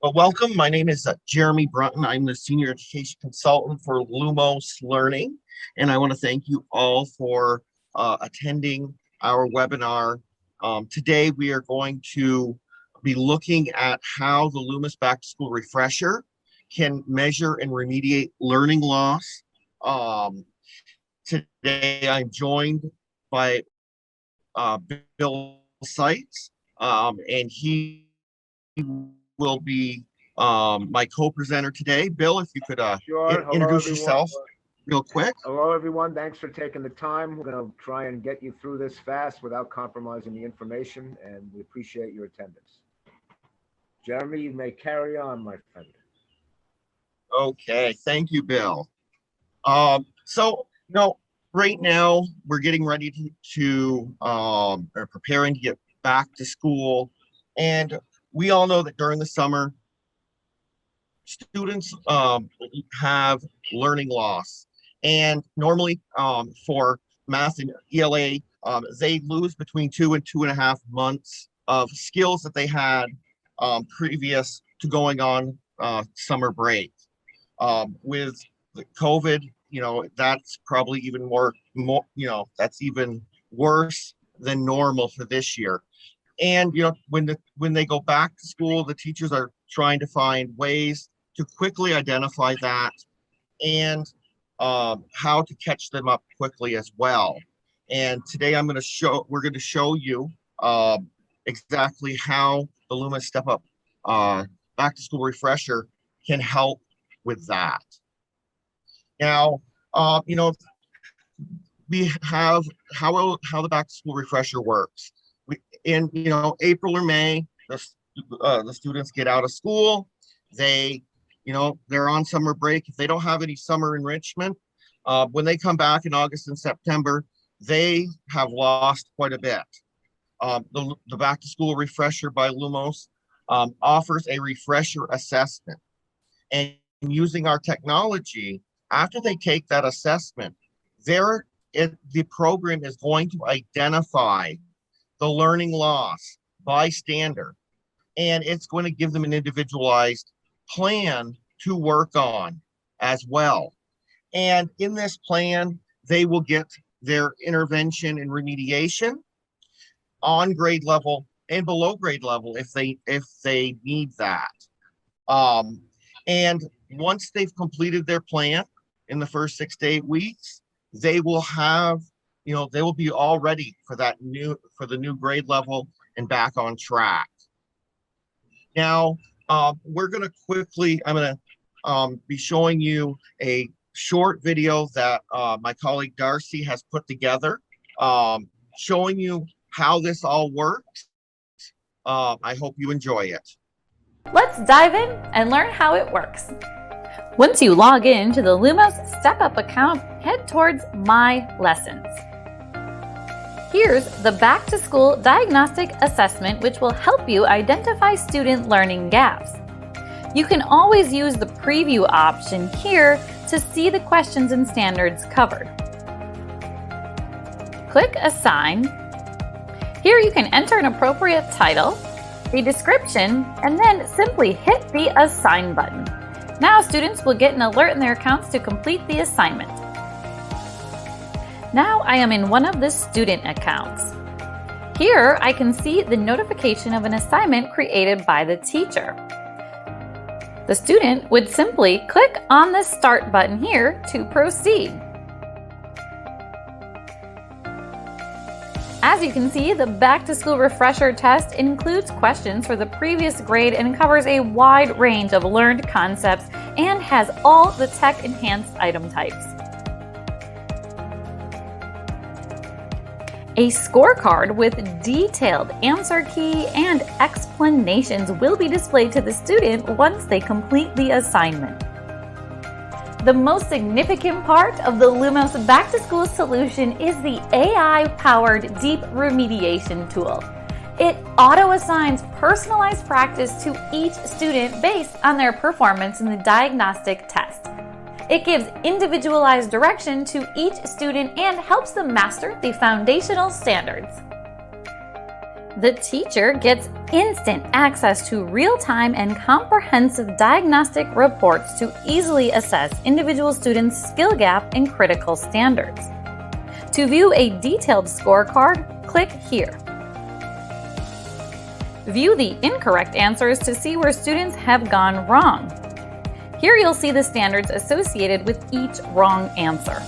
Well, welcome. My name is Jeremy Brunton. I'm the Senior Education Consultant for Lumos Learning, and I want to thank you all for attending our webinar. Today, we are going to be looking at how the Lumos Back-to-School refresher can measure and remediate learning loss. Today, I'm joined by Bill Seiz, and he will be my co-presenter today. Bill, if you could Sure. Hello, introduce everyone. yourself real quick. Hello, everyone. Thanks for taking the time. We're going to try and get you through this fast without compromising the information, and we appreciate your attendance. Jeremy, you may carry on, my friend. Okay, thank you, Bill. Right now we're getting ready to or preparing to get back to school, and we all know that during the summer, students have learning loss, and normally for math and ELA, they lose between 2 and 2.5 months of skills that they had previous to going on summer break. With the COVID, that's probably even more, that's even worse than normal for this year. And when they go back to school, the teachers are trying to find ways to quickly identify that and how to catch them up quickly as well. And today we're going to show you exactly how the Lumos Step Up Back to School Refresher can help with that. Now, we have how the Back to School Refresher works. In April or May, the students get out of school. They're on summer break. If they don't have any summer enrichment, when they come back in August and September, they have lost quite a bit. The Back to School Refresher by Lumos offers a refresher assessment. And using our technology, after they take that assessment, the program is going to identify the learning loss by standard, and it's going to give them an individualized plan to work on as well. And in this plan, they will get their intervention and remediation on grade level and below grade level if they need that. And once they've completed their plan in the first 6 to 8 weeks, they will be all ready for the new grade level and back on track. Now, I'm going to be showing you a short video that my colleague Darcy has put together, showing you how this all works. I hope you enjoy it. Let's dive in and learn how it works. Once you log in to the Lumos Step Up account, head towards My Lessons. Here's the Back to School Diagnostic Assessment, which will help you identify student learning gaps. You can always use the preview option here to see the questions and standards covered. Click Assign. Here you can enter an appropriate title, a description, and then simply hit the Assign button. Now students will get an alert in their accounts to complete the assignment. Now I am in one of the student accounts. Here I can see the notification of an assignment created by the teacher. The student would simply click on the Start button here to proceed. As you can see, the Back to School Refresher test includes questions for the previous grade and covers a wide range of learned concepts and has all the tech-enhanced item types. A scorecard with detailed answer key and explanations will be displayed to the student once they complete the assignment. The most significant part of the Lumos Back to School solution is the AI-powered deep remediation tool. It auto-assigns personalized practice to each student based on their performance in the diagnostic test. It gives individualized direction to each student and helps them master the foundational standards. The teacher gets instant access to real-time and comprehensive diagnostic reports to easily assess individual students' skill gap and critical standards. To view a detailed scorecard, click here. View the incorrect answers to see where students have gone wrong. Here you'll see the standards associated with each wrong answer.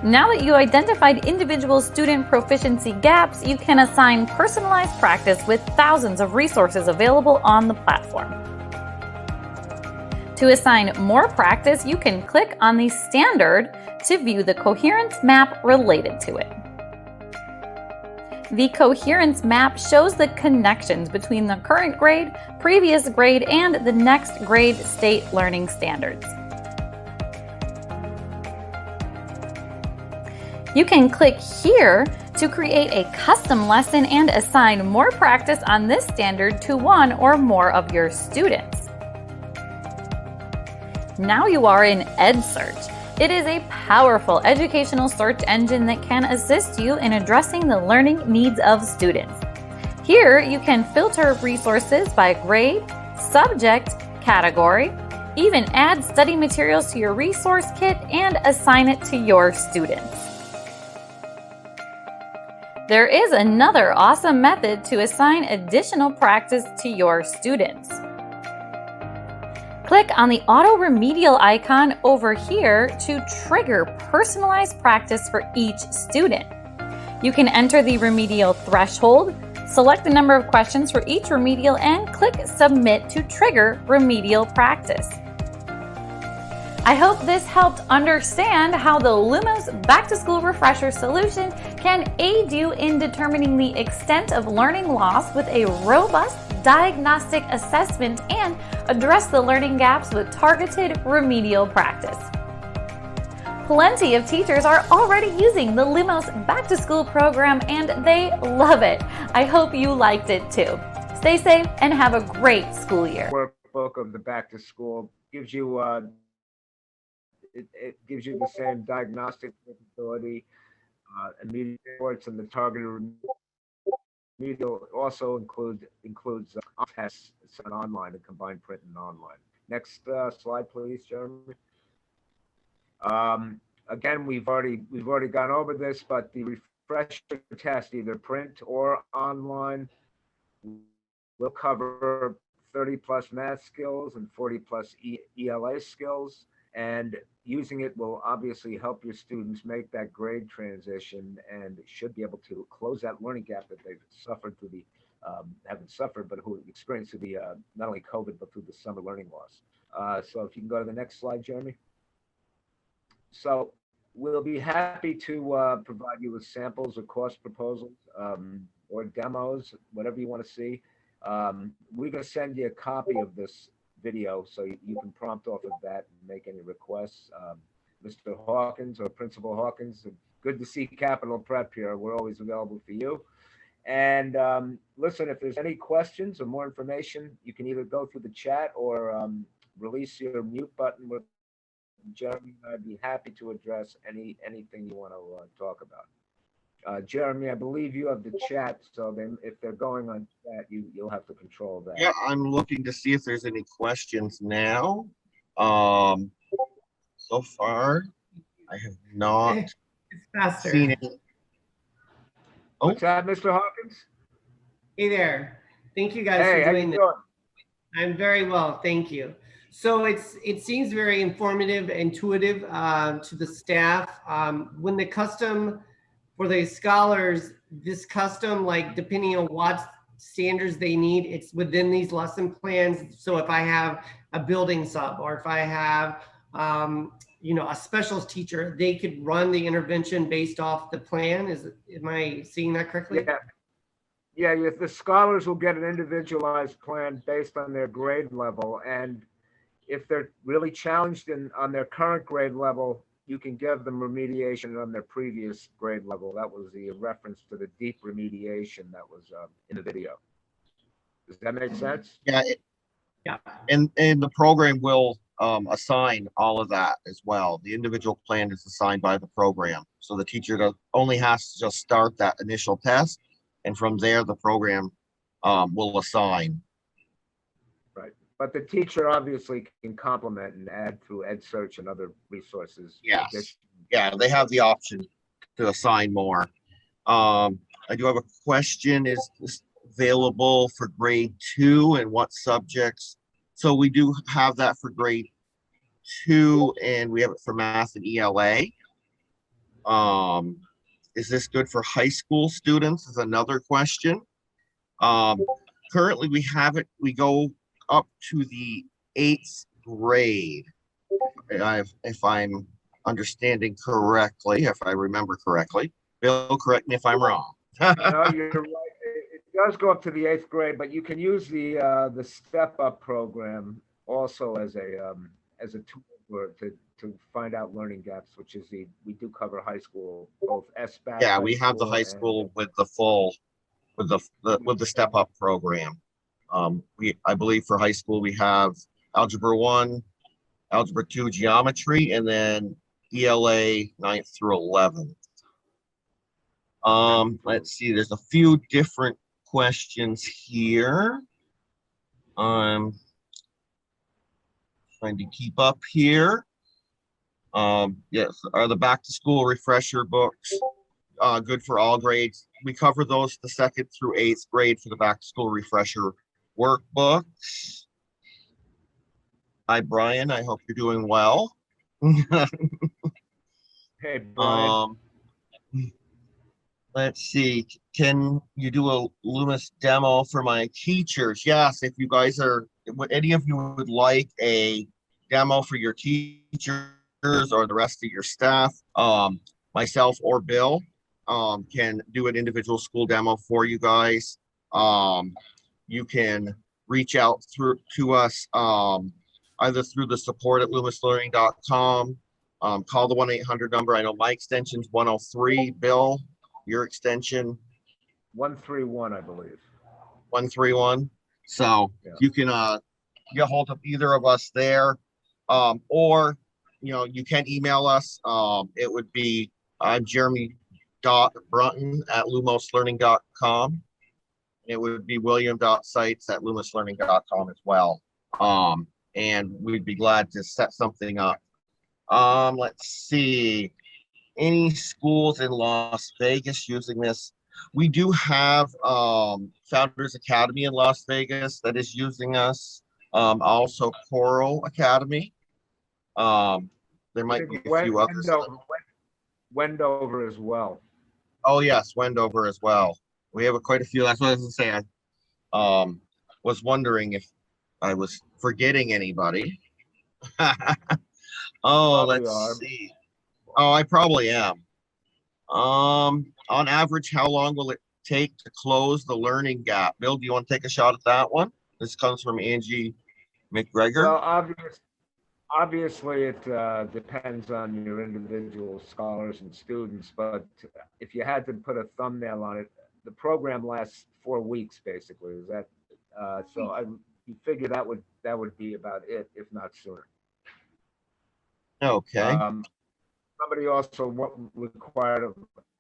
Now that you identified individual student proficiency gaps, you can assign personalized practice with thousands of resources available on the platform. To assign more practice, you can click on the standard to view the coherence map related to it. The coherence map shows the connections between the current grade, previous grade, and the next grade state learning standards. You can click here to create a custom lesson and assign more practice on this standard to one or more of your students. Now you are in EdSearch. It is a powerful educational search engine that can assist you in addressing the learning needs of students. Here you can filter resources by grade, subject, category, even add study materials to your resource kit and assign it to your students. There is another awesome method to assign additional practice to your students. Click on the auto remedial icon over here to trigger personalized practice for each student. You can enter the remedial threshold, select the number of questions for each remedial, and click submit to trigger remedial practice. I hope this helped understand how the Lumos Back-to-School Refresher solution can aid you in determining the extent of learning loss with a robust diagnostic assessment and address the learning gaps with targeted remedial practice. Plenty of teachers are already using the Lumos Back-to-School program and they love it. I hope you liked it too. Stay safe and have a great school year. Workbook of the Back-to-School gives you it gives you the same diagnostic capability, immediate reports, and the targeted remedial also includes tests sent online and combined print and online. Next slide, please, Jeremy. Again, we've already gone over this, but the refresher test, either print or online, will cover 30 plus math skills and 40 plus ELA skills. And using it will obviously help your students make that grade transition and should be able to close that learning gap that they've suffered through the, haven't suffered, but who experienced through the, not only COVID, but through the summer learning loss. So if you can go to the next slide, Jeremy. So we'll be happy to provide you with samples or cost proposals or demos, whatever you want to see. We're going to send you a copy of this video so you can prompt off of that and make any requests. Mr. Hawkins or Principal Hawkins, good to see Capital Prep here. We're always available for you. And listen, if there's any questions or more information, you can either go through the chat or release your mute button with Jeremy. I'd be happy to address anything you want to talk about. Jeremy, I believe you have the chat, so then if they're going on chat, you'll have to control that. Yeah, I'm looking to see if there's any questions now. So far, I have not seen it. Oh. What's that, Mr. Hawkins? Hey there. Thank you guys for doing this. I'm very well, thank you. So it seems very informative, intuitive to the staff. When the custom for the scholars, this custom, like depending on what standards they need, it's within these lesson plans. So if I have a building sub, or if I have a specialist teacher, they could run the intervention based off the plan. Am I seeing that correctly? Yeah, the scholars will get an individualized plan based on their grade level. And if they're really challenged on their current grade level, you can give them remediation on their previous grade level. That was the reference to the deep remediation that was in the video. Does that make sense? Yeah, Yeah. And the program will assign all of that as well. The individual plan is assigned by the program. So the teacher only has to just start that initial test. And from there, the program will assign. Right. But the teacher obviously can complement and add through EdSearch and other resources. Yes. Yeah, they have the option to assign more. I do have a question. Is this available for grade 2 and what subjects? So we do have that for grade 2 and we have it for math and ELA. Is this good for high school students is another question. Currently we have it, we go up to the 8th grade. If I'm understanding correctly, if I remember correctly. Bill, correct me if I'm wrong. No, you're right. It does go up to the 8th grade, but you can use the Step Up program also as a tool to find out learning gaps, which is we do cover high school, both SBAC. Yeah, we have the high school with the full with the Step Up program. I believe for high school we have Algebra 1, Algebra 2 geometry, and then ELA 9th through 11th. Let's see, there's a few different questions here. Trying to keep up here. Yes, are the back to school refresher books good for all grades? We cover those the 2nd through 8th grade for the back to school refresher workbooks. Hi, Brian. I hope you're doing well. Hey, Brian. Let's see. Can you do a Lumos demo for my teachers? Yes, if you guys are, any of you would like a demo for your teachers or the rest of your staff, myself or Bill can do an individual school demo for you guys. You can reach out to us either through the support at lumoslearning.com, call the 1-800 number. I know my extension's 103. Bill, your extension? 131, I believe. 131. So yeah. You can get hold of either of us there, or you can email us. It would be Jeremy.Brunton at lumoslearning.com. It would be william.sites@lumoslearning.com as well. And we'd be glad to set something up. Let's see. Any schools in Las Vegas using this? We do have Founders Academy in Las Vegas that is using us. Also Coral Academy. There might be a few others. Wendover as well. Oh yes, Wendover as well. We have quite a few. That's what I was gonna say. I was wondering if I was forgetting anybody. Oh, let's see. Oh, I probably am. On average, how long will it take to close the learning gap? Bill, do you want to take a shot at that one? This comes from Angie McGregor. Well, obviously it depends on your individual scholars and students, but if you had to put a thumbnail on it, the program lasts 4 weeks basically. Is that so? You figure that would be about it, if not sooner. Okay. Somebody also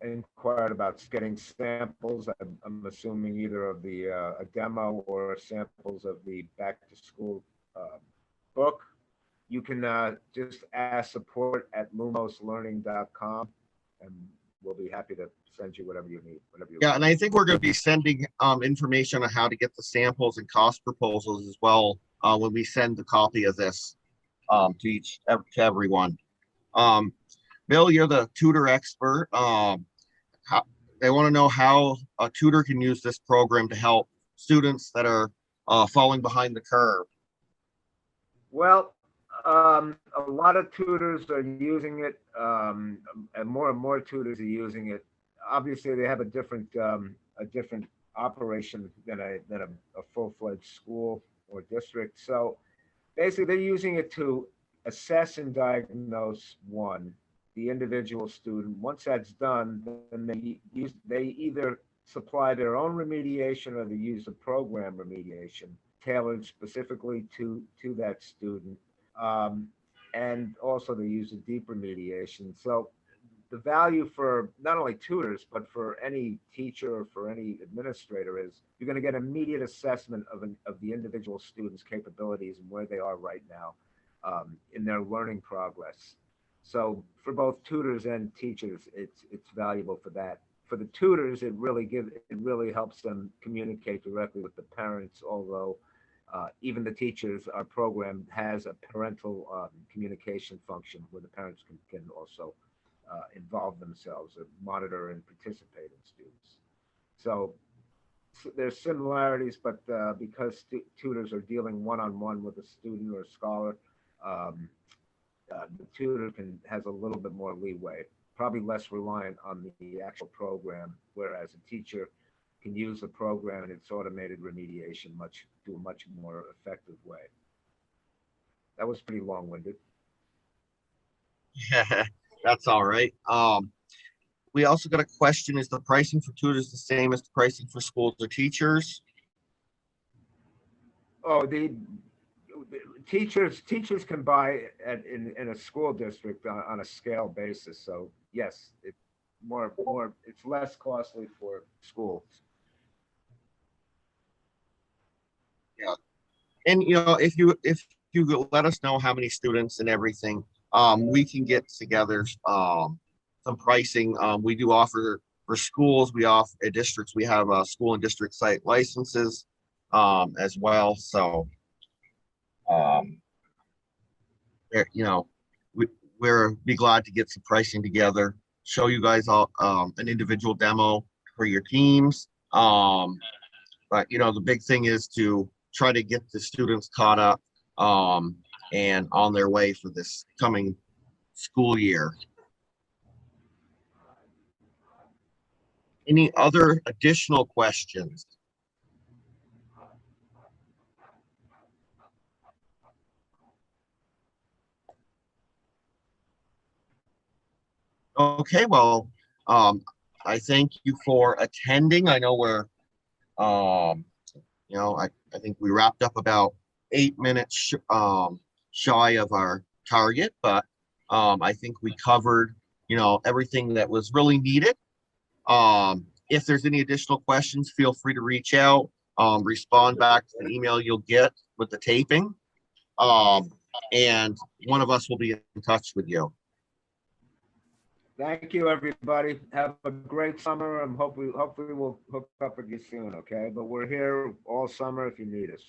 inquired about getting samples. I'm assuming either of the a demo or samples of the back to school book. You can just ask support at lumoslearning.com and we'll be happy to send you whatever you need. And I think we're going to be sending information on how to get the samples and cost proposals as well when we send the copy of this to everyone. Bill, you're the tutor expert. They want to know how a tutor can use this program to help students that are falling behind the curve. Well, a lot of tutors are using it, and more tutors are using it. Obviously, they have a different operation than a full-fledged school or district. So basically, they're using it to assess and diagnose the individual student. Once that's done, then they either supply their own remediation or they use the program remediation. tailored specifically to that student. And also they use a deep remediation. So the value for not only tutors, but for any teacher or for any administrator is you're going to get immediate assessment of the individual student's capabilities and where they are right now in their learning progress. So for both tutors and teachers, it's valuable for that. For the tutors, it really helps them communicate directly with the parents, although even the teachers, our program has a parental communication function where the parents can also involve themselves or monitor and participate in students. So there's similarities, but because tutors are dealing one-on-one with a student or a scholar, the tutor has a little bit more leeway, probably less reliant on the actual program, whereas a teacher can use the program and its automated remediation do a much more effective way. That was pretty long-winded. Yeah, that's all right. We also got a question: is the pricing for tutors the same as the pricing for schools or teachers? Oh, the teachers can buy in a school district on a scale basis. So yes, it's it's less costly for schools. Yeah, and if you let us know how many students and everything, we can get together some pricing. We do offer for schools. We offer at districts. We have school and district site licenses as well. So we're be glad to get some pricing together, show you guys all an individual demo for your teams. But the big thing is to try to get the students caught up and on their way for this coming school year. Any other additional questions? Okay, well, I thank you for attending. I know we're, I think we wrapped up about 8 minutes shy of our target, but I think we covered, everything that was really needed. If there's any additional questions, feel free to reach out, respond back to the email you'll get with the taping, and one of us will be in touch with you. Thank you, everybody. Have a great summer, and hopefully we'll hook up with you soon, okay? But we're here all summer if you need us.